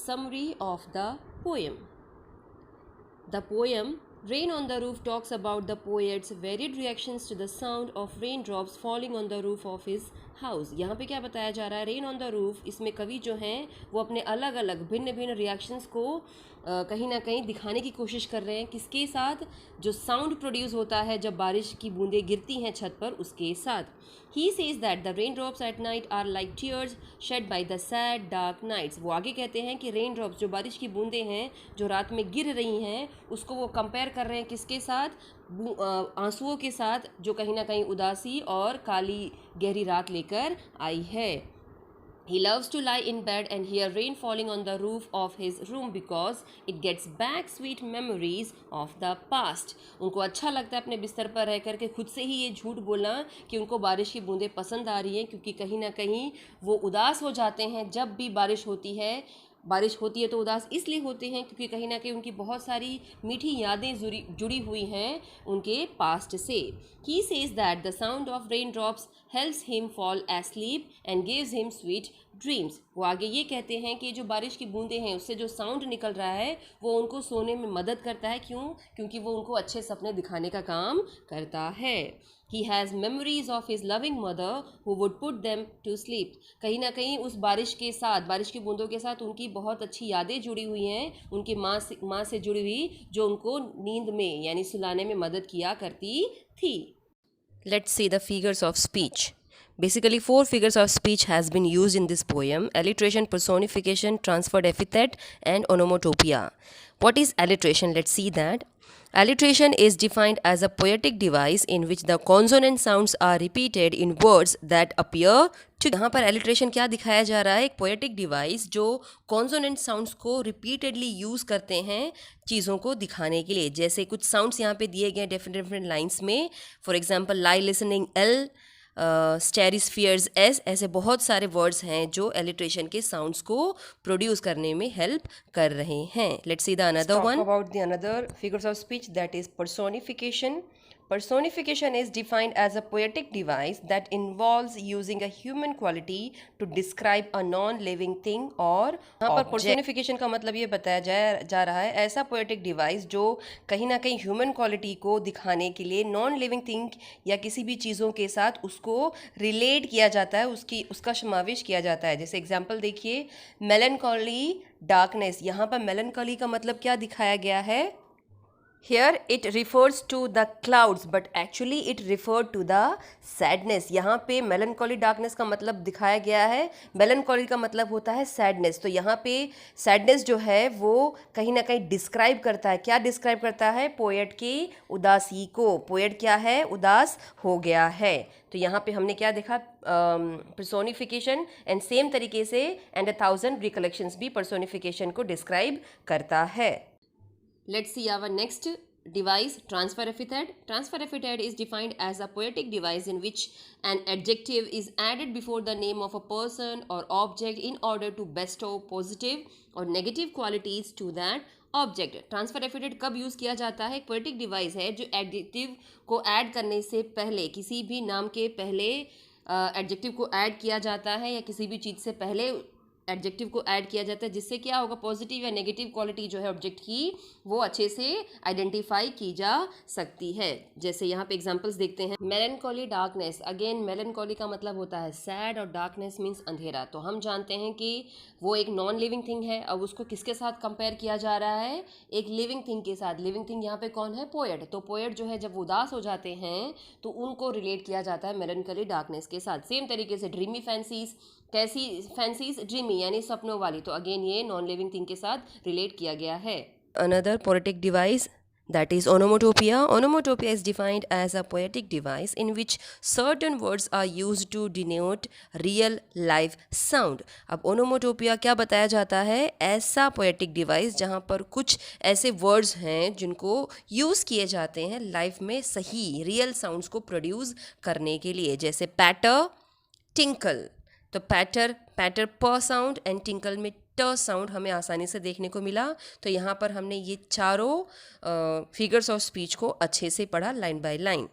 summary of the poem. The poem Rain on the Roof talks about the poet's varied reactions to the sound of raindrops falling on the roof of his house. यहाँ पे क्या बताया जा रहा है, rain on the roof. इसमें कवि जो हैं वो अपने अलग अलग भिन्न भिन्न रिएक्शंस को कहीं ना कहीं दिखाने की कोशिश कर रहे हैं. किसके साथ? जो साउंड प्रोड्यूस होता है जब बारिश की बूंदें गिरती हैं छत पर, उसके साथ. He says that the raindrops at night are like tears shed by the sad dark nights. वो आगे कहते हैं कि रेन ड्रॉप्स, जो बारिश की बूंदें हैं जो रात में गिर रही हैं, उसको वो कंपेयर कर रहे हैं किसके साथ? आंसुओं के साथ, जो कहीं ना कहीं उदासी और काली गहरी रात लेकर आई है. He loves to lie in bed and hear rain falling on the roof of his room because it gets back sweet memories of the past. उनको अच्छा लगता है अपने बिस्तर पर रह कर के खुद से ही ये झूठ बोलना कि उनको बारिश की बूंदें पसंद आ रही हैं, क्योंकि कहीं ना कहीं वो उदास हो जाते हैं जब भी बारिश होती है. बारिश होती है तो उदास इसलिए होते हैं क्योंकि कहीं ना कहीं उनकी बहुत सारी मीठी यादें जुड़ी हुई हैं उनके पास्ट से. He says that the sound of raindrops helps him fall asleep and gives him sweet dreams. वो आगे ये कहते हैं कि जो बारिश की बूंदें हैं उससे जो साउंड निकल रहा है वो उनको सोने में मदद करता है. क्यों? क्योंकि वो उनको अच्छे सपने दिखाने का काम करता है. He has memories of his loving mother who would put them to sleep. कहीं ना कहीं उस बारिश के साथ, बारिश की बूंदों के साथ उनकी बहुत अच्छी यादें जुड़ी हुई हैं, उनकी माँ से जुड़ी हुई, जो उनको नींद में यानी सुलाने में मदद किया करती थी. Let's see the figures of speech. Basically, 4 figures of speech has been used in this poem: alliteration, personification, transferred epithet, and onomatopoeia. What is alliteration? Let's see that. Alliteration is defined as a poetic device in which the consonant sounds are repeated in words that appear to. यहाँ पर alliteration क्या दिखाया जा रहा है? एक poetic device जो consonant sounds को repeatedly use करते हैं चीज़ों को दिखाने के लिए. जैसे कुछ sounds यहाँ पे दिए गए हैं different lines में. For example, lie listening L, स्टेरिस्फियर्स एस. ऐसे बहुत सारे वर्ड्स हैं जो एलिट्रेशन के साउंड्स को प्रोड्यूस करने में हेल्प कर रहे हैं. Let's see the another one. About the another figures of speech, that is personification. Personification is defined as a poetic device that involves using a human quality to describe a non-living thing और यहाँ पर personification का मतलब ये बताया जा रहा है ऐसा poetic device जो कहीं ना कहीं human quality को दिखाने के लिए non-living thing या किसी भी चीज़ों के साथ उसको relate किया जाता है, उसका समावेश किया जाता है. जैसे एग्जाम्पल देखिए, melancholy darkness. यहाँ पर melancholy का मतलब क्या दिखाया गया है? Here it refers to the clouds but actually it referred to the sadness. यहाँ पे melancholy darkness का मतलब दिखाया गया है, melancholy का मतलब होता है sadness. तो यहाँ पे sadness जो है वो कहीं ना कहीं डिस्क्राइब करता है. क्या डिस्क्राइब करता है? पोएट की उदासी को. पोएट क्या है? उदास हो गया है. तो यहाँ पे हमने क्या देखा? personification. एंड सेम तरीके से and a thousand recollections भी personification को डिस्क्राइब करता है. Let's see our next device, transfer epithet. Transfer epithet is defined as a poetic device in which an adjective is added before the name of a person or object in order to bestow positive or negative qualities to that object. Transfer affidavit कब use किया जाता है? एक poetic device है जो adjective को add करने से पहले, किसी भी नाम के पहले एडजेक्टिव को ऐड किया जाता है या किसी भी चीज़ से पहले एडजेक्टिव को ऐड किया जाता है, जिससे क्या होगा? पॉजिटिव या नेगेटिव क्वालिटी जो है ऑब्जेक्ट की वो अच्छे से आइडेंटिफाई की जा सकती है. जैसे यहाँ पे एग्जांपल्स देखते हैं. Melancholy darkness. अगेन मेलनकॉली का मतलब होता है सैड और डार्कनेस मीन्स अंधेरा. तो हम जानते हैं कि वो एक नॉन लिविंग थिंग है. अब उसको किसके साथ कंपेयर किया जा रहा है? एक लिविंग थिंग के साथ. लिविंग थिंग यहाँ पे कौन है? पोएट. तो पोएट जो है जब उदास हो जाते हैं तो उनको रिलेट किया जाता है मेलनकॉली डार्कनेस के साथ. सेम तरीके से ड्रीमी फैंसीज. कैसी फैंसीज? ड्रीमी यानी सपनों वाली. तो अगेन ये नॉन लिविंग थिंग के साथ रिलेट किया गया है. Another poetic device, that is onomatopoeia. Onomatopoeia is defined as a poetic device in which certain words are used to denote real life sound. अब onomatopoeia क्या बताया जाता है? ऐसा poetic device जहाँ पर कुछ ऐसे words हैं जिनको यूज़ किए जाते हैं लाइफ में सही real sounds को प्रोड्यूस करने के लिए. जैसे patter, tinkle. तो पैटर प साउंड एंड टिंकल में ट साउंड हमें आसानी से देखने को मिला. तो यहाँ पर हमने ये चारों फिगर्स ऑफ स्पीच को अच्छे से पढ़ा लाइन बाय लाइन.